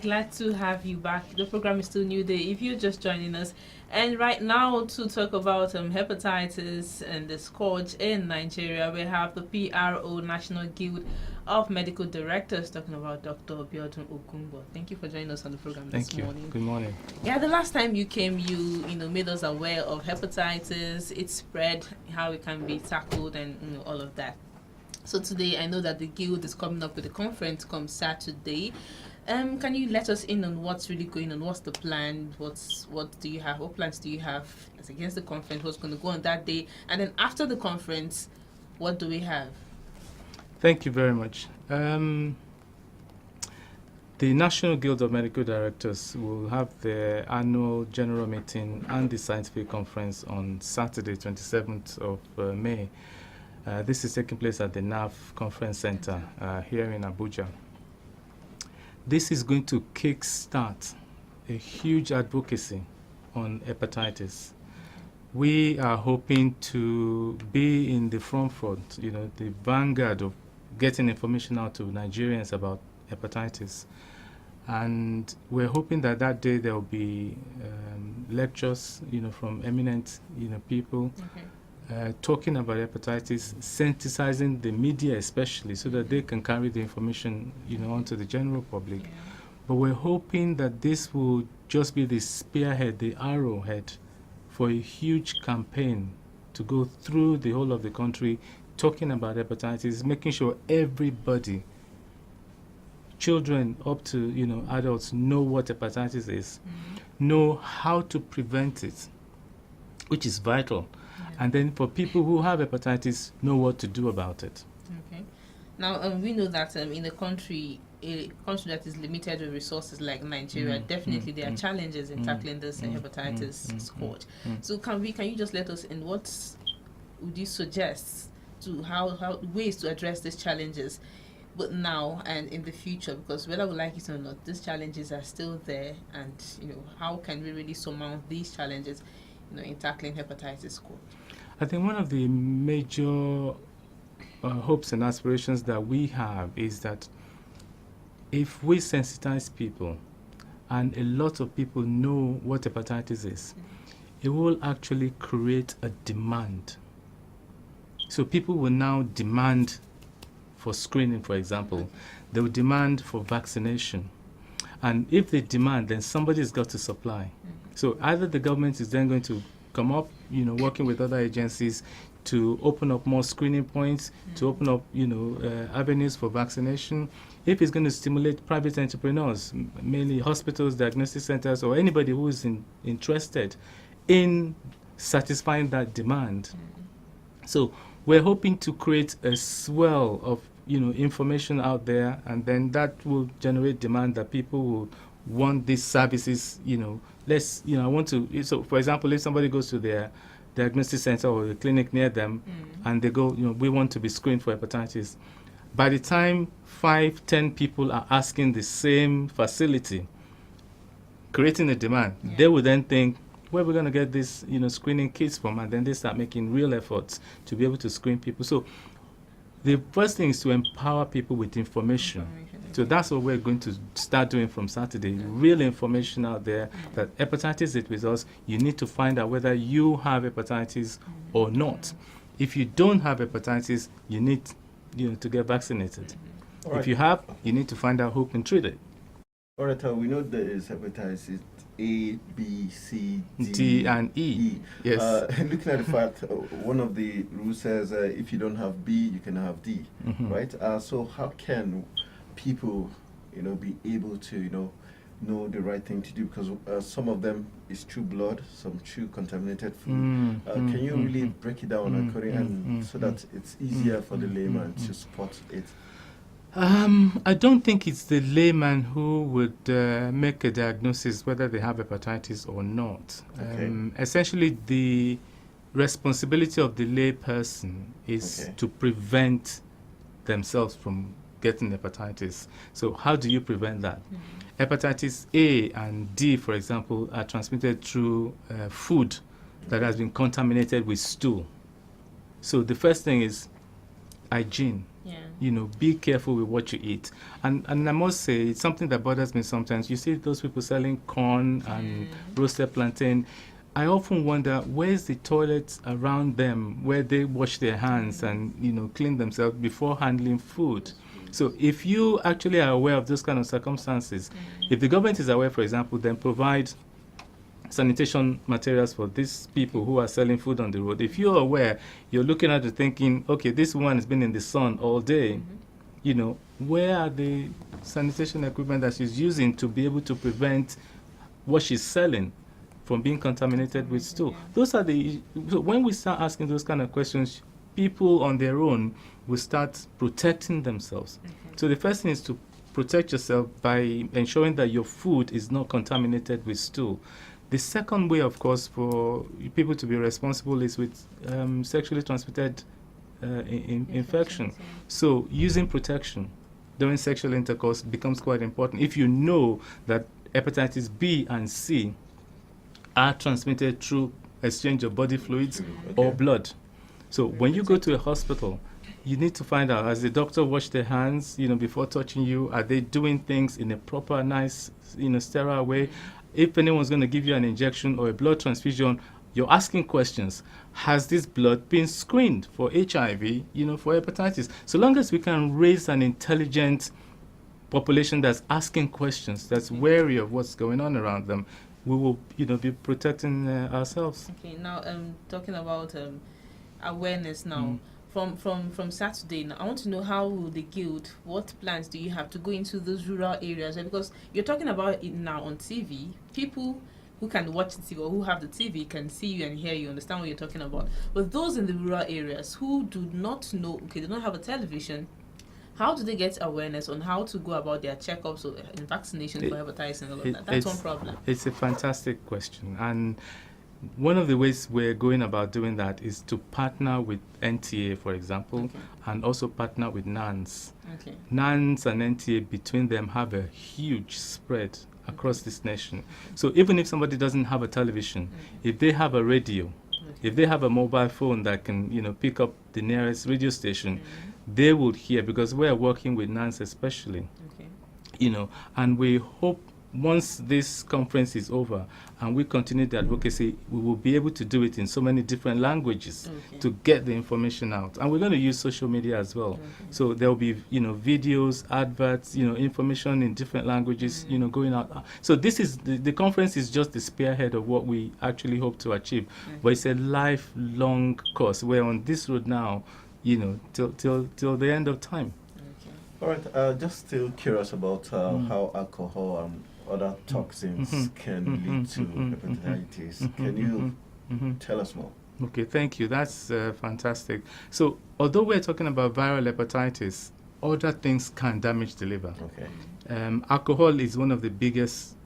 Glad to have you back. The program is still New Day if you're just joining us. And right now, to talk about hepatitis and the scourge in Nigeria, we have the PRO National Guild of Medical Directors talking about Dr. Biodun Ogungbo. Thank you for joining us on the program this morning. Thank you. Good morning. Yeah, the last time you came, you made us aware of hepatitis, its spread, how it can be tackled, and all of that. So today, I know that the Guild is coming up with a conference come Saturday. Can you let us in on what's really going on? What's the plan? What do you have? What plans do you have as against the conference? What's going to go on that day? And then after the conference, what do we have? Thank you very much. The National Guild of Medical Directors will have their annual general meeting and the scientific conference on Saturday, 27th of May. This is taking place at the NAF Conference Center here in Abuja. This is going to kickstart a huge advocacy on hepatitis. We are hoping to be in the front, the vanguard of getting information out to Nigerians about hepatitis. And we're hoping that that day there will be lectures, from eminent, people. Okay. Talking about hepatitis, sensitizing the media especially so that they can carry the information, onto the general public. Yeah. But we're hoping that this will just be the spearhead, the arrowhead for a huge campaign to go through the whole of the country talking about hepatitis, making sure everybody, children up to, adults, know what hepatitis is, know how to prevent it, which is vital. And then for people who have hepatitis, know what to do about it. Okay. Now, we know that in a country that is limited with resources like Nigeria, definitely there are challenges in tackling this hepatitis scourge. So can you just let us in what would you suggest to how ways to address these challenges, but now and in the future, because whether we like it or not, these challenges are still there, and how can we really surmount these challenges in tackling hepatitis scourge? I think one of the major hopes and aspirations that we have is that if we sensitize people and a lot of people know what hepatitis is, it will actually create a demand. So people will now demand for screening, for example. They will demand for vaccination. And if they demand, then somebody's got to supply. So either the government is then going to come up, working with other agencies to open up more screening points, to open up, avenues for vaccination. If it's going to stimulate private entrepreneurs, mainly hospitals, diagnostic centers, or anybody who is interested in satisfying that demand. So we're hoping to create a swell of, information out there, and then that will generate demand that people will want these services, I want to, so for example, if somebody goes to their diagnostic center or a clinic near them and they go, we want to be screened for hepatitis. By the time 5-10 people are asking the same facility, creating a demand, they will then think, where are we going to get this, screening kits from? And then they start making real efforts to be able to screen people. So the first thing is to empower people with information. So that's what we're going to start doing from Saturday. Real information out there that hepatitis is with us. You need to find out whether you have hepatitis or not. If you don't have hepatitis, you need to get vaccinated. Right. If you have, you need to find out who can treat it. All right, we know there is hepatitis A, B, C, D, and E. Yes. Looking at the fact, one of the rules says if you don't have B, you can have D, right? So how can people, be able to, know the right thing to do? Because some of them is through blood, some through contaminated food. Can you really break it down according so that it's easier for the layman to spot it? I don't think it's the layman who would make a diagnosis whether they have hepatitis or not. Okay. Essentially, the responsibility of the lay person is to prevent themselves from getting hepatitis. So how do you prevent that? Hepatitis A and D, for example, are transmitted through food that has been contaminated with stool. So the first thing is hygiene. Be careful with what you eat. And I must say, it's something that bothers me sometimes. You see those people selling corn and roasted plantain. I often wonder, where's the toilets around them where they wash their hands and, clean themselves before handling food? So if you actually are aware of those kind of circumstances, if the government is aware, for example, then provide sanitation materials for these people who are selling food on the road. If you're aware, you're looking at it thinking, okay, this one has been in the sun all day, where are the sanitation equipment that she's using to be able to prevent what she's selling from being contaminated with stool? Those are so when we start asking those kind of questions, people on their own will start protecting themselves. So the first thing is to protect yourself by ensuring that your food is not contaminated with stool. The second way, of course, for people to be responsible is with sexually transmitted infection. So using protection during sexual intercourse becomes quite important. If you know that hepatitis B and C are transmitted through exchange of body fluids or blood. So when you go to a hospital, you need to find out, has the doctor washed their hands, before touching you? Are they doing things in a proper, nice, sterile way? If anyone's going to give you an injection or a blood transfusion, you're asking questions. Has this blood been screened for HIV, for hepatitis? So long as we can raise an intelligent population that's asking questions, that's wary of what's going on around them, we will, be protecting ourselves. Okay, now talking about awareness now. From Saturday, now I want to know how will the guild, what plans do you have to go into those rural areas? Because you're talking about it now on TV. People who can watch the TV or who have the TV can see you and hear you, understand what you're talking about. But those in the rural areas who do not know, they don't have a television, how do they get awareness on how to go about their checkups or vaccination for hepatitis and all of that? That's one problem. It's a fantastic question. And one of the ways we're going about doing that is to partner with NTA, for example, and also partner with NANS. NANS and NTA, between them, have a huge spread across this nation. So even if somebody doesn't have a television, if they have a radio, if they have a mobile phone that can, pick up the nearest radio station, they would hear, because we're working with NANS especially, and we hope once this conference is over and we continue the advocacy, we will be able to do it in so many different languages to get the information out. And we're going to use social media as well. So there will be, videos, adverts, information in different languages, going out. So this is, the conference is just the spearhead of what we actually hope to achieve. But it's a lifelong course. We're on this road now, till the end of time. All right, just still curious about how alcohol and other toxins can lead to hepatitis. Can you tell us more? Okay, thank you. That's fantastic. So, although we're talking about viral hepatitis, other things can damage the liver. Alcohol is one of the biggest,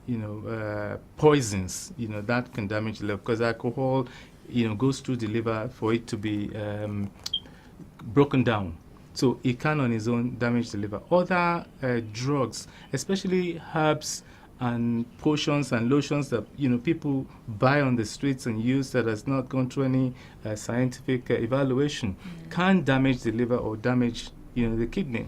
poisons, that can damage the liver, because alcohol, goes through the liver for it to be broken down. So it can on its own damage the liver. Other drugs, especially herbs and potions and lotions that people buy on the streets and use that has not gone through any scientific evaluation, can damage the liver or damage the kidney.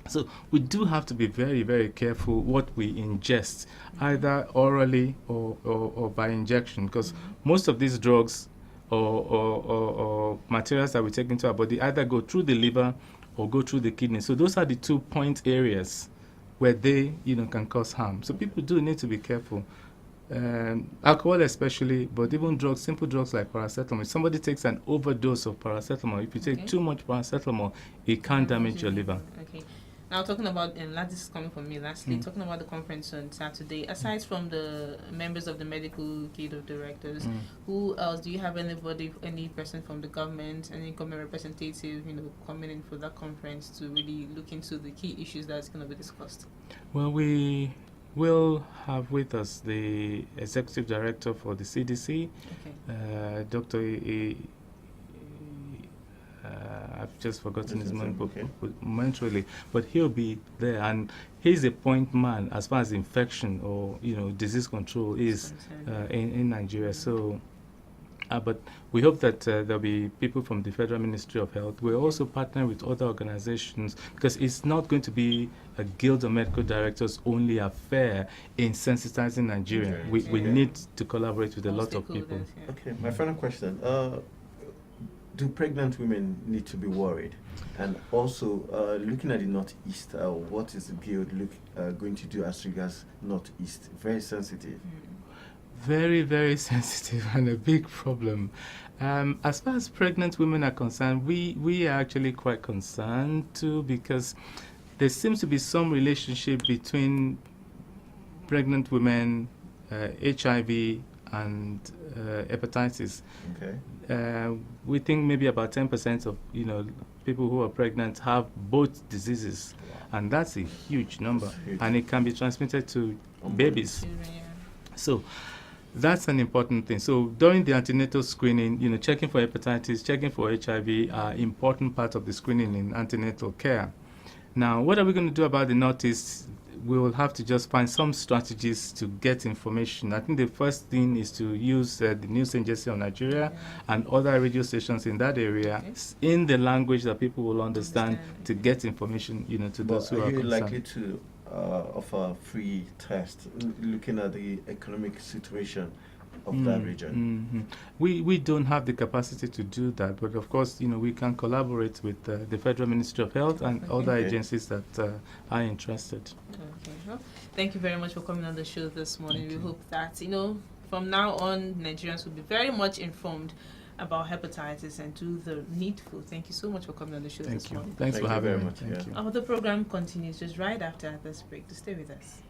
So we do have to be very, very careful what we ingest, either orally or by injection, because most of these drugs or materials that we take into our body either go through the liver or go through the kidney. So those are the 2 point areas where they can cause harm. So people do need to be careful. Alcohol especially, but even drugs, simple drugs like paracetamol. If somebody takes an overdose of paracetamol, if you take too much paracetamol, it can damage your liver. Now talking about, and this is coming from me lastly, talking about the conference on Saturday, aside from the members of the medical guild of directors, who else, do you have any person from the government, any government representative, coming in for that conference to really look into the key issues that's going to be discussed? Well, we will have with us the executive director for the CDC, Dr. I've just forgotten his name momentarily, but he'll be there, and he's a point man as far as infection or disease control is in Nigeria. So But we hope that there'll be people from the Federal Ministry of Health. We're also partnering with other organizations because it's not going to be a Guild of Medical Directors only affair in sensitizing Nigeria. We need to collaborate with a lot of people. Yeah. Okay, my final question. Do pregnant women need to be worried? And also, looking at the Northeast, what is the Guild going to do as regards Northeast? Very sensitive. Very, very sensitive and a big problem. As far as pregnant women are concerned, we are actually quite concerned too, because there seems to be some relationship between pregnant women, HIV, and hepatitis. Okay. We think maybe about 10% of people who are pregnant have both diseases, and that's a huge number, and it can be transmitted to babies. So that's an important thing. So during the antenatal screening, checking for hepatitis, checking for HIV are important part of the screening in antenatal care. Now, what are we going to do about the Northeast? We will have to just find some strategies to get information. I think the first thing is to use the News Agency of Nigeria and other radio stations in that area in the language that people will understand to get information, to those who are concerned. Are you likely to offer free test, looking at the economic situation of that region? We don't have the capacity to do that, but of course, we can collaborate with the Federal Ministry of Health and other agencies that are interested. Okay. Well, thank you very much for coming on the show this morning. We hope that, from now on, Nigerians will be very much informed about hepatitis and do the needful. Thank you so much for coming on the show this morning. Thanks for having me. Thank you. The program continues just right after this break. To stay with us.